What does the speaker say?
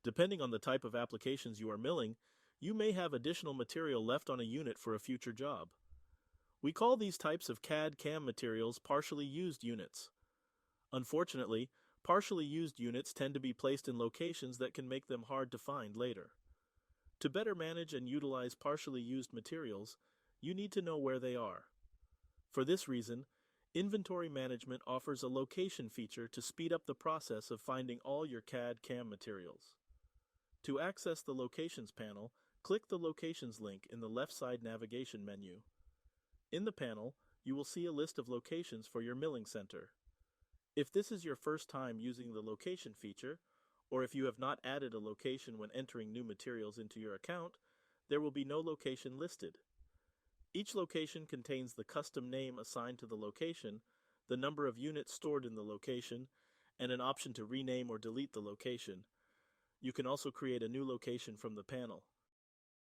Depending on the type of applications you are milling, you may have additional material left on a unit for a future job. We call these types of CAD/CAM materials partially used units. Unfortunately, partially used units tend to be placed in locations that can make them hard to find later. To better manage and utilize partially used materials, you need to know where they are. For this reason, inventory management offers a location feature to speed up the process of finding all your CAD/CAM materials. To access the Locations panel, click the Locations link in the left side navigation menu. In the panel, you will see a list of locations for your milling center. If this is your first time using the location feature, or if you have not added a location when entering new materials into your account, there will be no location listed. Each location contains the custom name assigned to the location, the number of units stored in the location, and an option to rename or delete the location. You can also create a new location from the panel.